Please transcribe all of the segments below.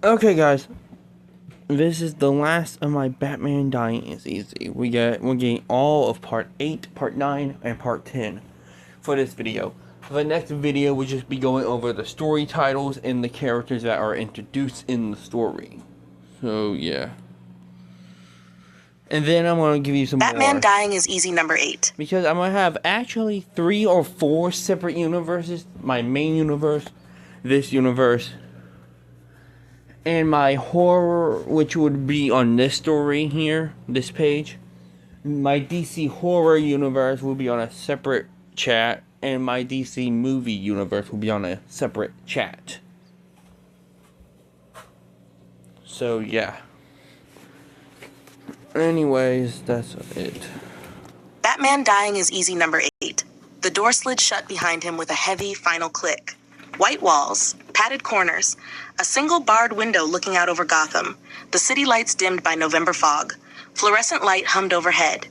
Okay, guys, this is the last of my Batman Dying is Easy. We're getting all of part 8, part 9, and part 10 for this video. For the next video, we'll just be going over the story titles and the characters that are introduced in the story. So, yeah. And then I'm going to give you some Batman more. Dying is Easy number 8. Because I'm going to have actually 3 or 4 separate universes. My main universe, this universe, and my horror, which would be on this story here, this page. My DC horror universe will be on a separate chat, and my DC movie universe will be on a separate chat. So yeah. Anyways, that's it. Batman Dying is Easy number 8. The door slid shut behind him with a heavy final click. White walls, padded corners, a single barred window looking out over Gotham, the city lights dimmed by November fog. Fluorescent light hummed overhead.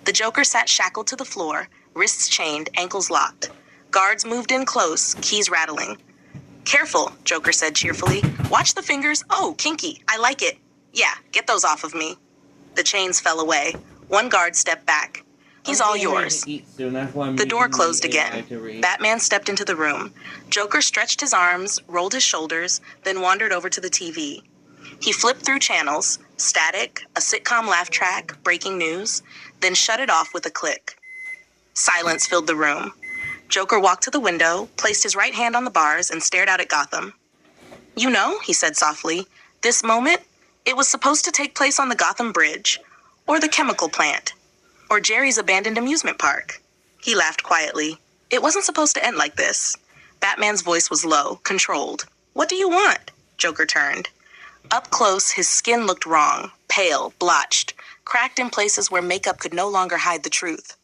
The Joker sat shackled to the floor, wrists chained, ankles locked. Guards moved in close, keys rattling. "Careful," Joker said cheerfully. "Watch the fingers. Oh, kinky. I like it. Yeah, get those off of me." The chains fell away. One guard stepped back. "He's all yours." The door closed again. Batman stepped into the room. Joker stretched his arms, rolled his shoulders, then wandered over to the TV. He flipped through channels, static, a sitcom laugh track, breaking news, then shut it off with a click. Silence filled the room. Joker walked to the window, placed his right hand on the bars, and stared out at Gotham. "You know," he said softly, "this moment, it was supposed to take place on the Gotham Bridge, or the chemical plant, or Jerry's abandoned amusement park." He laughed quietly. "It wasn't supposed to end like this." Batman's voice was low, controlled. "What do you want?" Joker turned. Up close, his skin looked wrong, pale, blotched, cracked in places where makeup could no longer hide the truth.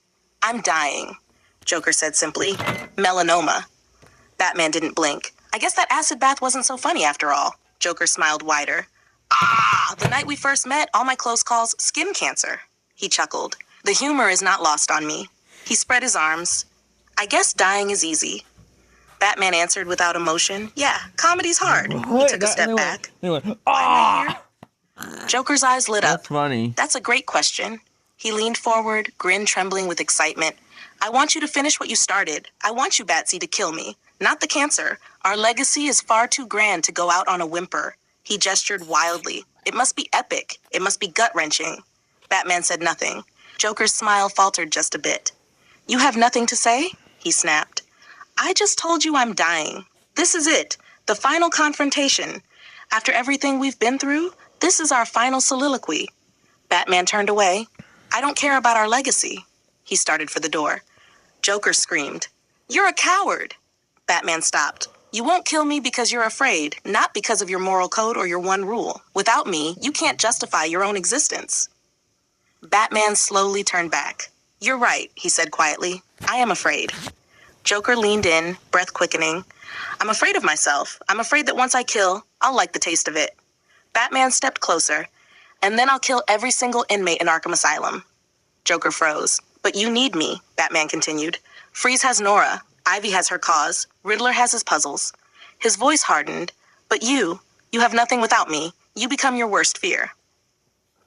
"I'm dying," Joker said simply. "Melanoma." Batman didn't blink. "I guess that acid bath wasn't so funny after all." Joker smiled wider. "Ah, the night we first met, all my close calls, skin cancer." He chuckled. "The humor is not lost on me." He spread his arms. "I guess dying is easy." Batman answered without emotion. "Yeah, comedy's hard." He took a step back. Ah! Joker's eyes lit up. That's funny. "That's a great question." He leaned forward, grin trembling with excitement. "I want you to finish what you started. I want you, Batsy, to kill me. Not the cancer. Our legacy is far too grand to go out on a whimper." He gestured wildly. "It must be epic. It must be gut-wrenching." Batman said nothing. Joker's smile faltered just a bit. "You have nothing to say?" he snapped. "I just told you I'm dying. This is it. The final confrontation. After everything we've been through, this is our final soliloquy." Batman turned away. "I don't care about our legacy." He started for the door. Joker screamed. "You're a coward." Batman stopped. "You won't kill me because you're afraid, not because of your moral code or your one rule. Without me, you can't justify your own existence." Batman slowly turned back. "You're right," he said quietly. "I am afraid." Joker leaned in, breath quickening. "I'm afraid of myself. I'm afraid that once I kill, I'll like the taste of it." Batman stepped closer. "And then I'll kill every single inmate in Arkham Asylum." Joker froze. "But you need me," Batman continued. "Freeze has Nora. Ivy has her cause. Riddler has his puzzles." His voice hardened. "But you have nothing without me. You become your worst fear."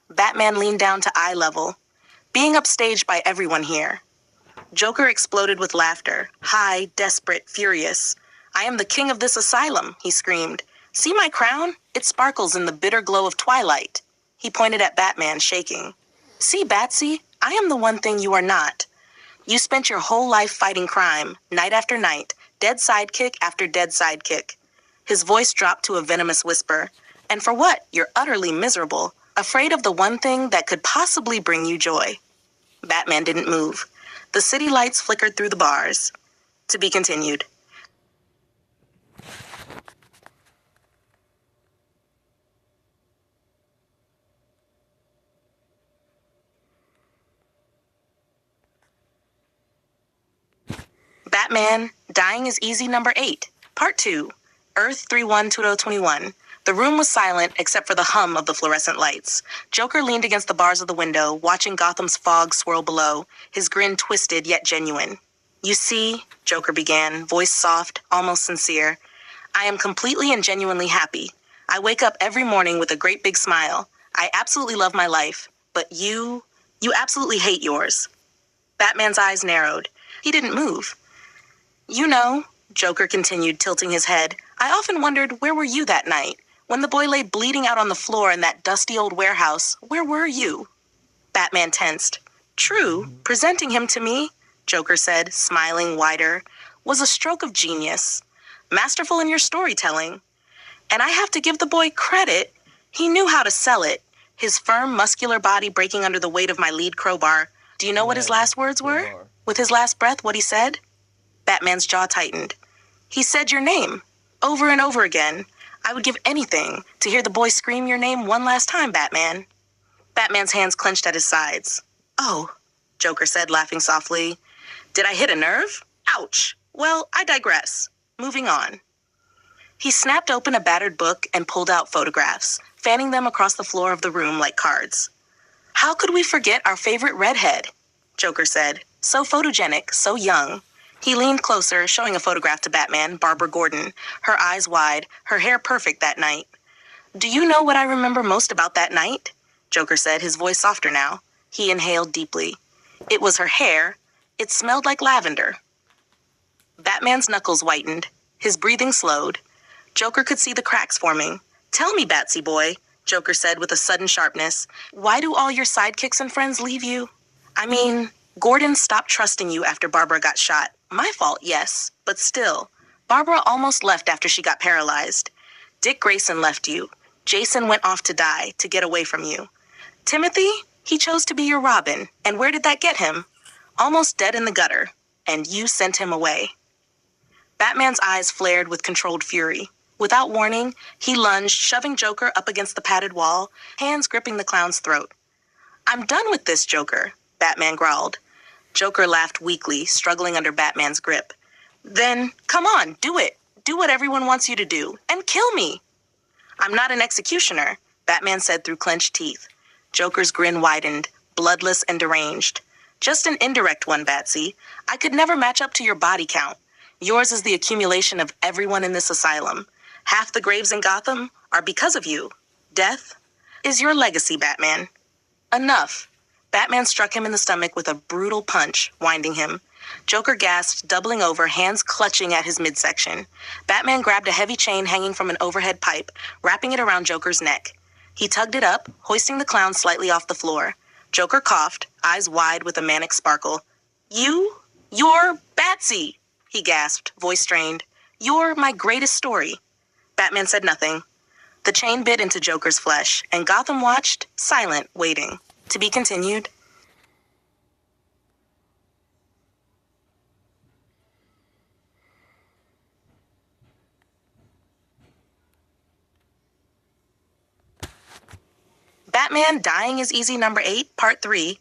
Batman leaned down to eye level. "Being upstaged by everyone here." Joker exploded with laughter, high, desperate, furious. "I am the king of this asylum," he screamed. "See my crown? It sparkles in the bitter glow of twilight." He pointed at Batman, shaking. "See, Batsy, I am the one thing you are not. You spent your whole life fighting crime, night after night, dead sidekick after dead sidekick." His voice dropped to a venomous whisper. "And for what? You're utterly miserable, afraid of the one thing that could possibly bring you joy." Batman didn't move. The city lights flickered through the bars. To be continued. Batman, Dying is Easy number 8, Part 2, Earth 31-2021. The room was silent except for the hum of the fluorescent lights. Joker leaned against the bars of the window, watching Gotham's fog swirl below, his grin twisted yet genuine. "You see," Joker began, voice soft, almost sincere, "I am completely and genuinely happy. I wake up every morning with a great big smile. I absolutely love my life, but you absolutely hate yours. Batman's eyes narrowed. He didn't move. You know, Joker continued, tilting his head, I often wondered where were you that night? When the boy lay bleeding out on the floor in that dusty old warehouse, where were you? Batman tensed. True, presenting him to me, Joker said, smiling wider, was a stroke of genius. Masterful in your storytelling. And I have to give the boy credit. He knew how to sell it. His firm, muscular body breaking under the weight of my lead crowbar. Do you know what his last words were? With his last breath, what he said? Batman's jaw tightened. He said your name, over and over again. I would give anything to hear the boy scream your name one last time, Batman. Batman's hands clenched at his sides. Oh, Joker said, laughing softly. Did I hit a nerve? Ouch. Well, I digress. Moving on. He snapped open a battered book and pulled out photographs, fanning them across the floor of the room like cards. How could we forget our favorite redhead? Joker said. So photogenic, so young. He leaned closer, showing a photograph to Batman, Barbara Gordon, her eyes wide, her hair perfect that night. Do you know what I remember most about that night? Joker said, his voice softer now. He inhaled deeply. It was her hair. It smelled like lavender. Batman's knuckles whitened. His breathing slowed. Joker could see the cracks forming. Tell me, Batsy boy, Joker said with a sudden sharpness, why do all your sidekicks and friends leave you? I mean, Gordon stopped trusting you after Barbara got shot. My fault, yes, but still. Barbara almost left after she got paralyzed. Dick Grayson left you. Jason went off to die, to get away from you. Timothy, he chose to be your Robin, and where did that get him? Almost dead in the gutter, and you sent him away. Batman's eyes flared with controlled fury. Without warning, he lunged, shoving Joker up against the padded wall, hands gripping the clown's throat. I'm done with this, Joker, Batman growled. Joker laughed weakly, struggling under Batman's grip. Then, come on, do it. Do what everyone wants you to do, and kill me. I'm not an executioner, Batman said through clenched teeth. Joker's grin widened, bloodless and deranged. Just an indirect one, Batsy. I could never match up to your body count. Yours is the accumulation of everyone in this asylum. Half the graves in Gotham are because of you. Death is your legacy, Batman. Enough. Batman struck him in the stomach with a brutal punch, winding him. Joker gasped, doubling over, hands clutching at his midsection. Batman grabbed a heavy chain hanging from an overhead pipe, wrapping it around Joker's neck. He tugged it up, hoisting the clown slightly off the floor. Joker coughed, eyes wide with a manic sparkle. You're Batsy, he gasped, voice strained. You're my greatest story. Batman said nothing. The chain bit into Joker's flesh, and Gotham watched, silent, waiting. To be continued. Batman Dying is Easy number 8, part 3.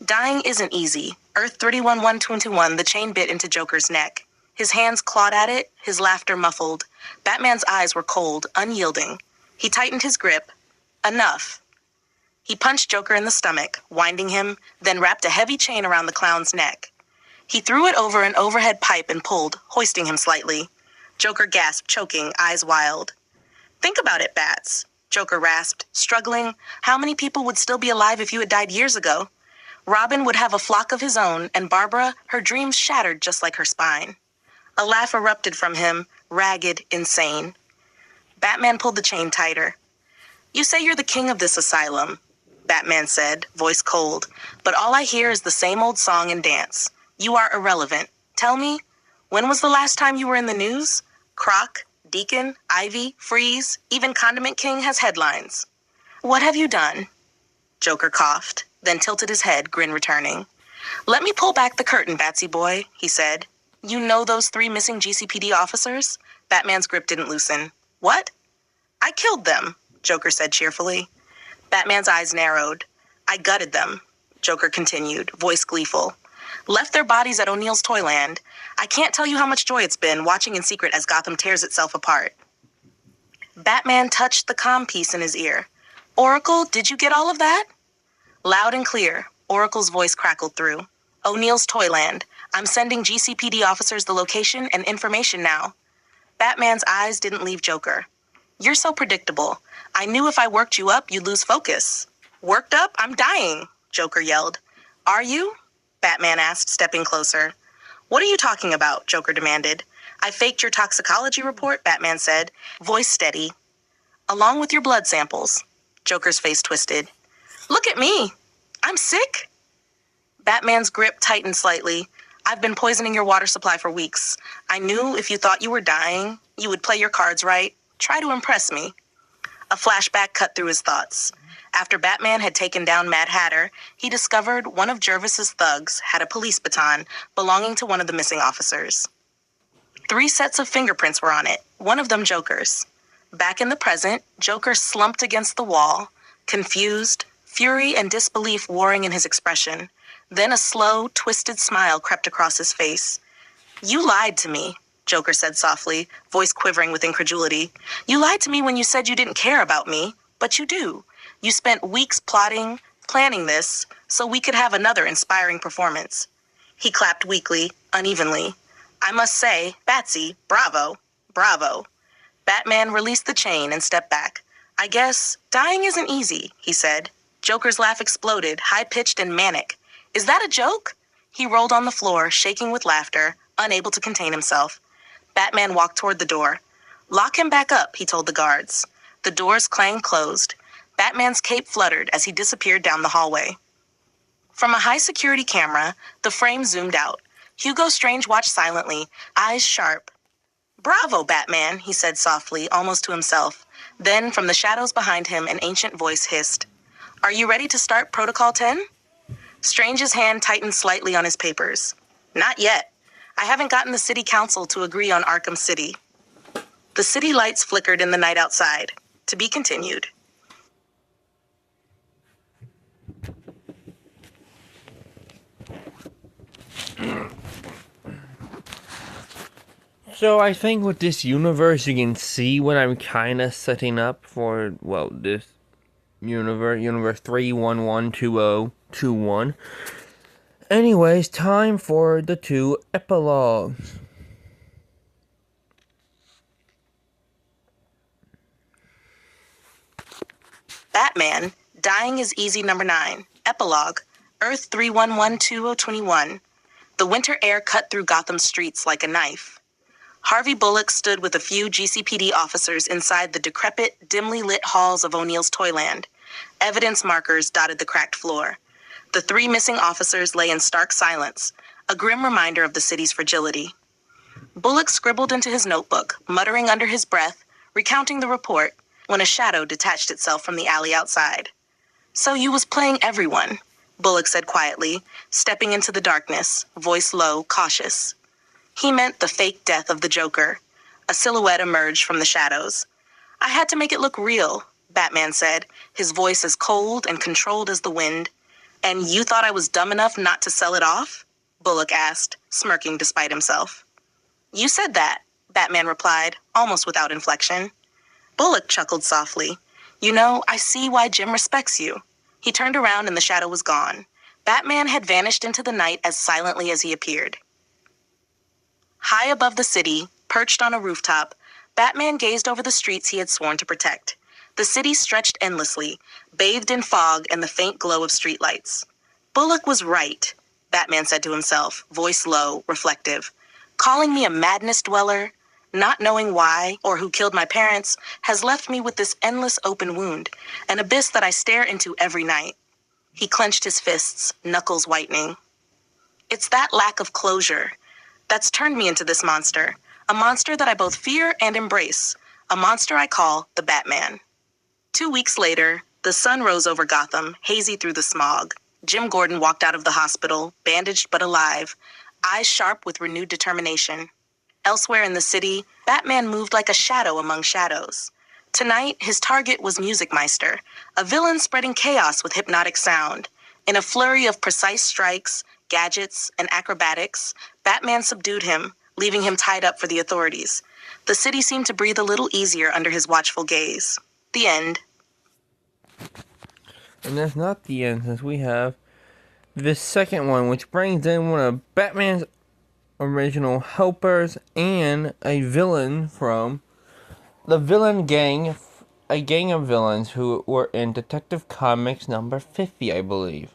Dying isn't easy. Earth 31-121, the chain bit into Joker's neck. His hands clawed at it, his laughter muffled. Batman's eyes were cold, unyielding. He tightened his grip. Enough. He punched Joker in the stomach, winding him, then wrapped a heavy chain around the clown's neck. He threw it over an overhead pipe and pulled, hoisting him slightly. Joker gasped, choking, eyes wild. Think about it, Bats, Joker rasped, struggling. How many people would still be alive if you had died years ago? Robin would have a flock of his own, and Barbara, her dreams shattered just like her spine. A laugh erupted from him, ragged, insane. Batman pulled the chain tighter. You say you're the king of this asylum, Batman said, voice cold, but all I hear is the same old song and dance. You are irrelevant. Tell me, when was the last time you were in the news? Croc, Deacon, Ivy, Freeze, even Condiment King has headlines. What have you done? Joker coughed, then tilted his head, grin returning. Let me pull back the curtain, Batsy boy, he said. You know those 3 missing GCPD officers? Batman's grip didn't loosen. What? I killed them, Joker said cheerfully. Batman's eyes narrowed. I gutted them, Joker continued, voice gleeful. Left their bodies at O'Neill's Toyland. I can't tell you how much joy it's been watching in secret as Gotham tears itself apart. Batman touched the comm piece in his ear. Oracle, did you get all of that? Loud and clear, Oracle's voice crackled through. O'Neill's Toyland. I'm sending GCPD officers the location and information now. Batman's eyes didn't leave Joker. You're so predictable. I knew if I worked you up, you'd lose focus. Worked up? I'm dying, Joker yelled. Are you? Batman asked, stepping closer. What are you talking about? Joker demanded. I faked your toxicology report, Batman said, voice steady. Along with your blood samples. Joker's face twisted. Look at me. I'm sick. Batman's grip tightened slightly. I've been poisoning your water supply for weeks. I knew if you thought you were dying, you would play your cards right, try to impress me. A flashback cut through his thoughts. After Batman had taken down Mad Hatter, he discovered one of Jervis's thugs had a police baton belonging to one of the missing officers. 3 sets of fingerprints were on it, one of them Joker's. Back in the present, Joker slumped against the wall, confused, fury and disbelief warring in his expression. Then a slow, twisted smile crept across his face. You lied to me, Joker said softly, voice quivering with incredulity. You lied to me when you said you didn't care about me, but you do. You spent weeks plotting, planning this, so we could have another inspiring performance. He clapped weakly, unevenly. I must say, Batsy, bravo, bravo. Batman released the chain and stepped back. I guess dying isn't easy, he said. Joker's laugh exploded, high-pitched and manic. Is that a joke? He rolled on the floor, shaking with laughter, unable to contain himself. Batman walked toward the door. Lock him back up, he told the guards. The doors clanged closed. Batman's cape fluttered as he disappeared down the hallway. From a high-security camera, the frame zoomed out. Hugo Strange watched silently, eyes sharp. Bravo, Batman, he said softly, almost to himself. Then, from the shadows behind him, an ancient voice hissed. Are you ready to start Protocol 10? Strange's hand tightened slightly on his papers. Not yet. I haven't gotten the city council to agree on Arkham City. The city lights flickered in the night outside. To be continued. So I think with this universe, you can see what I'm kind of setting up for, well, this universe 3112021. Anyways, time for the 2 epilogues. Batman, Dying is Easy number 9. Epilogue, Earth 3112021. The winter air cut through Gotham's streets like a knife. Harvey Bullock stood with a few GCPD officers inside the decrepit, dimly lit halls of O'Neill's Toyland. Evidence markers dotted the cracked floor. The 3 missing officers lay in stark silence, a grim reminder of the city's fragility. Bullock scribbled into his notebook, muttering under his breath, recounting the report, when a shadow detached itself from the alley outside. So you was playing everyone, Bullock said quietly, stepping into the darkness, voice low, cautious. He meant the fake death of the Joker. A silhouette emerged from the shadows. I had to make it look real, Batman said, his voice as cold and controlled as the wind. And you thought I was dumb enough not to sell it off? Bullock asked, smirking despite himself. You said that, Batman replied, almost without inflection. Bullock chuckled softly. You know, I see why Jim respects you. He turned around and the shadow was gone. Batman had vanished into the night as silently as he appeared. High above the city, perched on a rooftop, Batman gazed over the streets he had sworn to protect. The city stretched endlessly, bathed in fog and the faint glow of streetlights. Bullock was right, Batman said to himself, voice low, reflective. Calling me a madness dweller, not knowing why or who killed my parents, has left me with this endless open wound, an abyss that I stare into every night. He clenched his fists, knuckles whitening. It's that lack of closure that's turned me into this monster, a monster that I both fear and embrace, a monster I call the Batman. 2 weeks later, the sun rose over Gotham, hazy through the smog. Jim Gordon walked out of the hospital, bandaged but alive, eyes sharp with renewed determination. Elsewhere in the city, Batman moved like a shadow among shadows. Tonight, his target was Music Meister, a villain spreading chaos with hypnotic sound. In a flurry of precise strikes, gadgets, and acrobatics, Batman subdued him, leaving him tied up for the authorities. The city seemed to breathe a little easier under his watchful gaze. The end. And that's not the end, since we have this second one, which brings in one of Batman's original helpers and a villain from the villain gang, a gang of villains who were in Detective Comics number 50, I believe.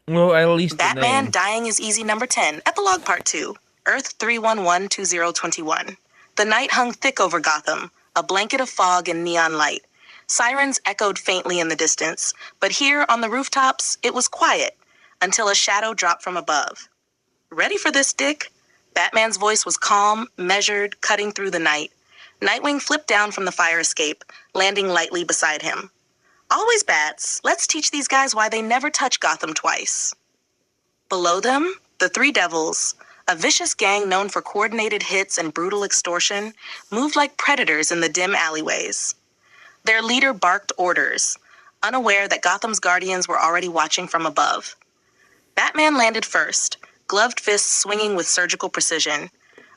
Well, at least the Batman name. Dying is Easy number 10, Epilogue Part 2, Earth 311-2021. The night hung thick over Gotham, a blanket of fog and neon light. Sirens echoed faintly in the distance, but here on the rooftops, it was quiet, until a shadow dropped from above. Ready for this, Dick? Batman's voice was calm, measured, cutting through the night. Nightwing flipped down from the fire escape, landing lightly beside him. Always bats. Let's teach these guys why they never touch Gotham twice. Below them, the Three Devils, a vicious gang known for coordinated hits and brutal extortion, moved like predators in the dim alleyways. Their leader barked orders, unaware that Gotham's guardians were already watching from above. Batman landed first, gloved fists swinging with surgical precision.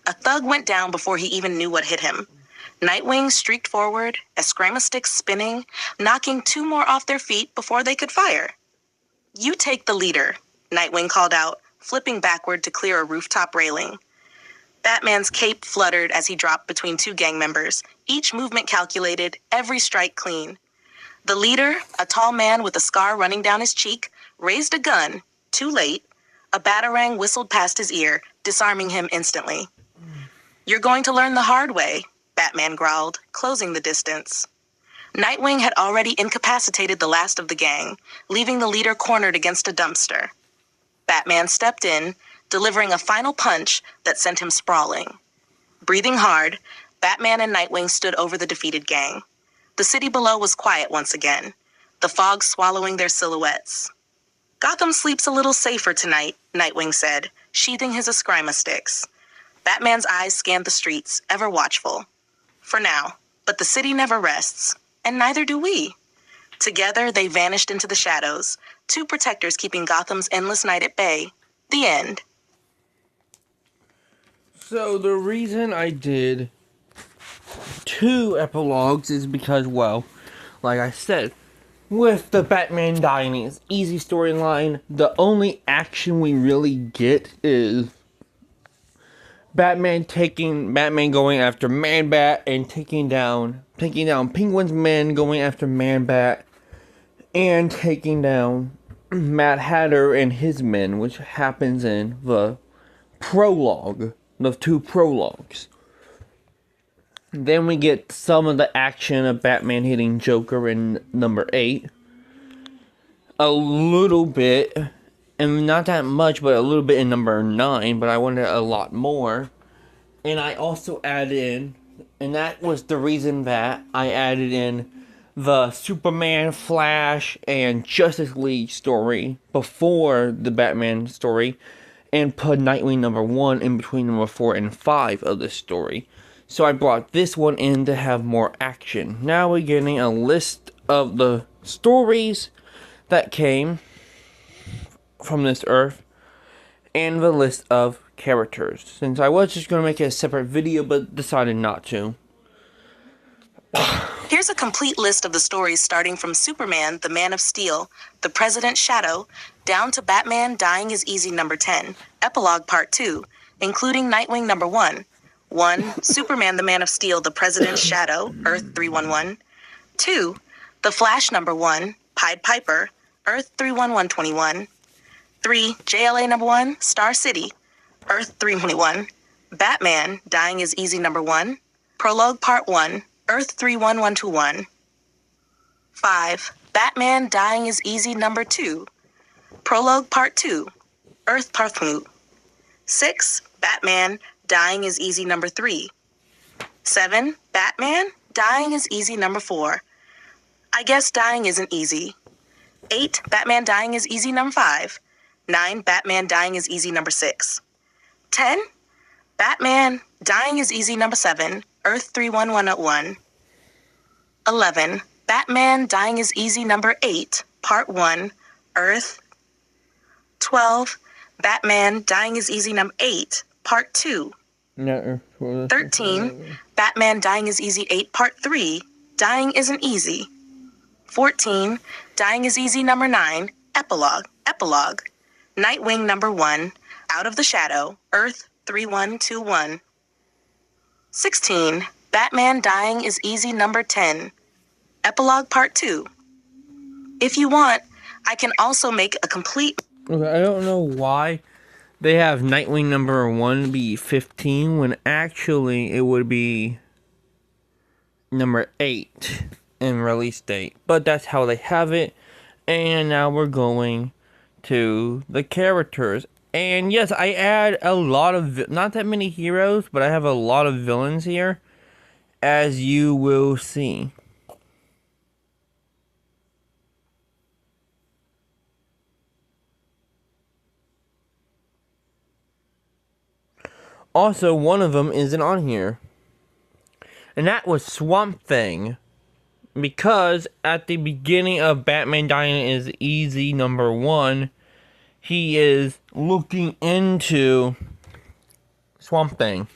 A thug went down before he even knew what hit him. Nightwing streaked forward, Eskrima sticks spinning, knocking two more off their feet before they could fire. You take the leader, Nightwing called out, flipping backward to clear a rooftop railing. Batman's cape fluttered as he dropped between two gang members, each movement calculated, every strike clean. The leader, a tall man with a scar running down his cheek, raised a gun, too late. A batarang whistled past his ear, disarming him instantly. You're going to learn the hard way, Batman growled, closing the distance. Nightwing had already incapacitated the last of the gang, leaving the leader cornered against a dumpster. Batman stepped in, delivering a final punch that sent him sprawling. Breathing hard, Batman and Nightwing stood over the defeated gang. The city below was quiet once again, the fog swallowing their silhouettes. Gotham sleeps a little safer tonight, Nightwing said, sheathing his Eskrima sticks. Batman's eyes scanned the streets, ever watchful. For now, but the city never rests, and neither do we. Together, they vanished into the shadows, two protectors keeping Gotham's endless night at bay. The end. So the reason I did 2 epilogues is because, well, like I said, with the Batman dying is easy storyline, the only action we really get is Batman going after Man-Bat and taking down Penguin's men, going after Man-Bat, and taking down Mad Hatter and his men, which happens in the prologue, the 2 prologues. Then we get some of the action of Batman hitting Joker in number 8. A little bit, and not that much, but a little bit in number 9, but I wanted a lot more. And I also added in, and that was the reason that I added in the Superman, Flash, and Justice League story before the Batman story, and put Nightwing number 1 in between number 4 and 5 of this story. So I brought this one in to have more action. Now we're getting a list of the stories that came from this Earth, and the list of characters. Since I was just going to make it a separate video, but decided not to. Here's a complete list of the stories starting from Superman, the Man of Steel, the President's Shadow, down to Batman Dying is Easy number 10, Epilogue Part 2, including Nightwing number 1. 1. Superman, the Man of Steel, the President's Shadow, Earth 311. 2. The Flash number 1, Pied Piper, Earth 31121. 3. JLA number 1, Star City, Earth 321. Batman Dying is Easy number 1, Prologue Part 1, Earth 31121. 5. Batman Dying is Easy number 2, Prologue Part 2, Earth Part 2. 6. Batman Dying is Easy number 3. 7. Batman Dying is Easy number 4. I guess dying isn't easy. 8. Batman Dying is Easy number 5. 9. Batman Dying is Easy number 6. 10. Batman Dying is Easy number 7, Earth 31101. 11. Batman Dying is Easy number 8, Part 1, Earth. 12. Batman Dying is Easy number 8, Part 2. 13. Batman Dying is Easy 8, Part 3, Dying Isn't Easy. 14. Dying is Easy number 9, Epilogue. Nightwing number 1, Out of the Shadow, Earth 3121. 16. Batman dying is easy number 10. Epilogue Part 2. If you want, I can also make a complete... Okay, I don't know why they have Nightwing number 1 be 15 when actually it would be number 8 in release date. But that's how they have it. And now we're going to the characters. And yes, I add a lot of, not that many heroes, but I have a lot of villains here, as you will see. Also, one of them isn't on here. And that was Swamp Thing. Because at the beginning of Batman Dying is Easy number 1, he is looking into Swamp Thing.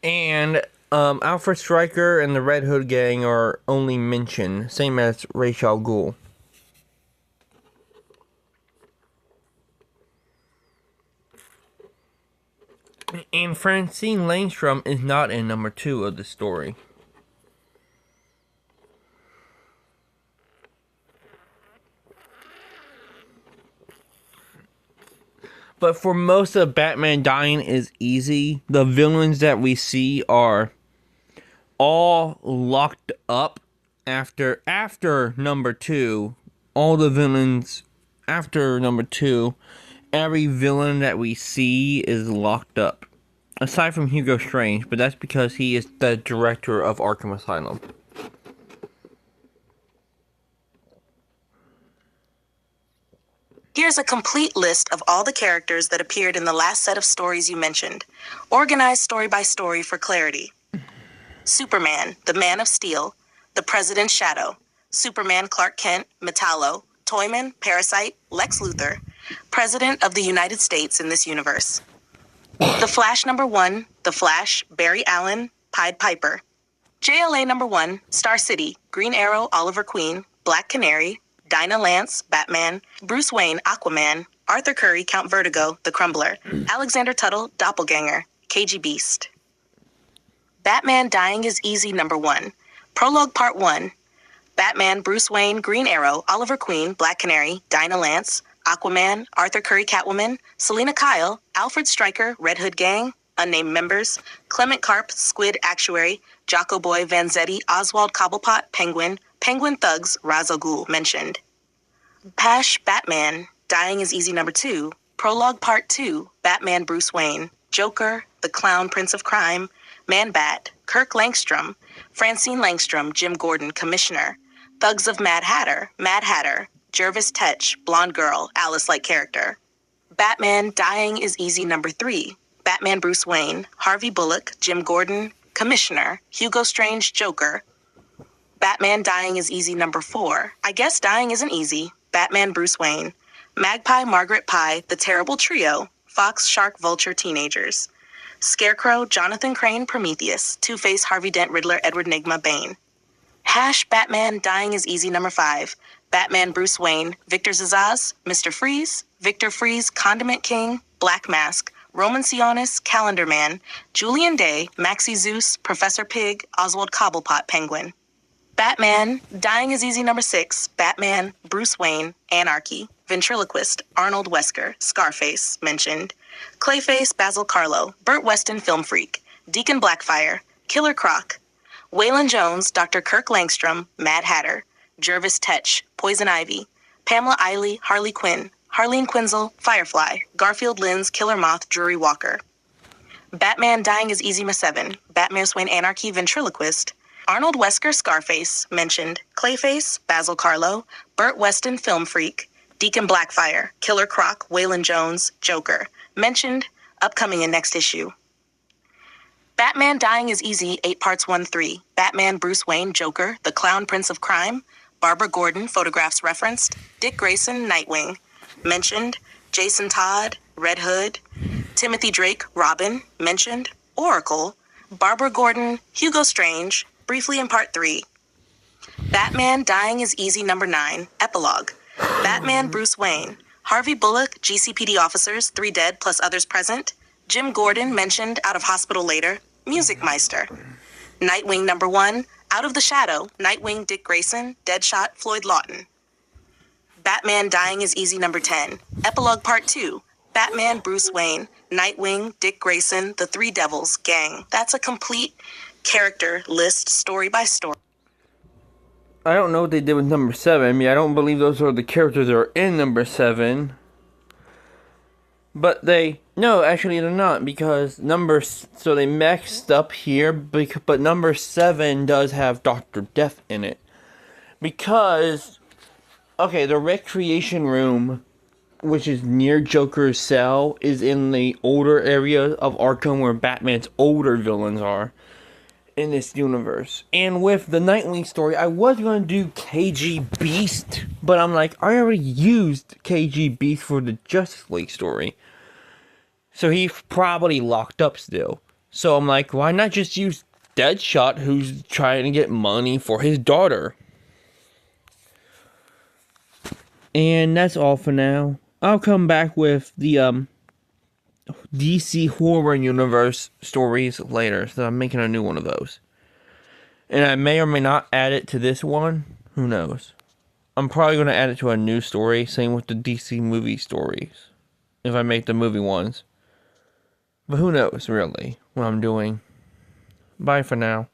And Alfred Stryker and the Red Hood Gang are only mentioned, same as Ra's al Ghul. And Francine Langstrom is not in number 2 of the story. But for most of Batman Dying is Easy, the villains that we see are all locked up after number 2. All the villains after number 2, every villain that we see is locked up. Aside from Hugo Strange, but that's because he is the director of Arkham Asylum. Here's a complete list of all the characters that appeared in the last set of stories you mentioned, organized story by story for clarity. Superman, the Man of Steel, the President's Shadow, Superman Clark Kent, Metallo, Toyman, Parasite, Lex Luthor, President of the United States in this universe. The Flash number 1, The Flash, Barry Allen, Pied Piper. JLA number 1, Star City, Green Arrow, Oliver Queen, Black Canary, Dinah Lance, Batman, Bruce Wayne, Aquaman, Arthur Curry, Count Vertigo, The Crumbler, Alexander Tuttle, Doppelganger, KG Beast. Batman Dying is Easy number 1, Prologue Part 1, Batman, Bruce Wayne, Green Arrow, Oliver Queen, Black Canary, Dinah Lance, Aquaman, Arthur Curry, Catwoman, Selina Kyle, Alfred Stryker, Red Hood Gang, Unnamed Members, Clement Karp, Squid Actuary, Jocko Boy, Vanzetti, Oswald Cobblepot, Penguin, Penguin Thugs, Ra's al Ghul mentioned. Pash Batman, Dying is Easy number 2, Prologue Part 2, Batman Bruce Wayne, Joker, The Clown Prince of Crime, Man-Bat, Kirk Langstrom, Francine Langstrom, Jim Gordon, Commissioner, Thugs of Mad Hatter, Jervis Tetch, Blonde Girl, Alice-like character. Batman Dying is Easy number 3, Batman Bruce Wayne, Harvey Bullock, Jim Gordon, Commissioner, Hugo Strange, Joker. Batman Dying is Easy number 4, I Guess Dying Isn't Easy, Batman Bruce Wayne, Magpie Margaret Pye, The Terrible Trio, Fox Shark Vulture Teenagers, Scarecrow Jonathan Crane Prometheus, Two-Face Harvey Dent Riddler Edward Nygma Bane. Hash Batman Dying is Easy number 5, Batman Bruce Wayne, Victor Zsasz, Mr. Freeze, Victor Freeze, Condiment King, Black Mask, Roman Sionis, Calendar Man, Julian Day, Maxie Zeus, Professor Pig, Oswald Cobblepot Penguin. Batman Dying is Easy number 6, Batman, Bruce Wayne, Anarchy, Ventriloquist, Arnold Wesker, Scarface, mentioned, Clayface, Basil Carlo, Burt Weston, Film Freak, Deacon Blackfire, Killer Croc, Waylon Jones, Dr. Kirk Langstrom, Mad Hatter, Jervis Tetch, Poison Ivy, Pamela Eiley, Harley Quinn, Harleen Quinzel, Firefly, Garfield Linz, Killer Moth, Drury Walker. Batman Dying is Easy 7, Batman Wayne Anarchy, Ventriloquist, Arnold Wesker, Scarface, mentioned, Clayface, Basil Carlo, Burt Weston, Film Freak, Deacon Blackfire, Killer Croc, Waylon Jones, Joker, mentioned, upcoming in next issue. Batman Dying is Easy, 8 parts 1-3, Batman Bruce Wayne, Joker, The Clown Prince of Crime, Barbara Gordon, photographs referenced, Dick Grayson, Nightwing, mentioned, Jason Todd, Red Hood, Timothy Drake, Robin, mentioned, Oracle, Barbara Gordon, Hugo Strange, briefly in part 3. Batman Dying is Easy number 9, Epilogue, Batman Bruce Wayne. Harvey Bullock, GCPD officers, 3 dead plus others present. Jim Gordon mentioned out of hospital later. Music Meister. Nightwing number 1. Out of the Shadow. Nightwing Dick Grayson. Deadshot Floyd Lawton. Batman Dying is Easy number 10. Epilogue Part 2. Batman Bruce Wayne. Nightwing Dick Grayson. The Three Devils Gang. That's a complete character list, story by story. I don't know what they did with number 7. I mean, I don't believe those are the characters that are in number 7. But no, actually they're not, because so they mixed up here, but number 7 does have Dr. Death in it. Because, okay, the recreation room, which is near Joker's cell, is in the older area of Arkham where Batman's older villains are in this universe. And with the Nightwing story, I was going to do KG Beast, but I'm like, I already used KG Beast for the Justice League story. So he's probably locked up still. So I'm like, why not just use Deadshot, who's trying to get money for his daughter? And that's all for now. I'll come back with the DC Horror Universe stories later, so I'm making a new one of those. And I may or may not add it to this one. Who knows? I'm probably going to add it to a new story. Same with the DC movie stories, if I make the movie ones. But who knows, really, what I'm doing. Bye for now.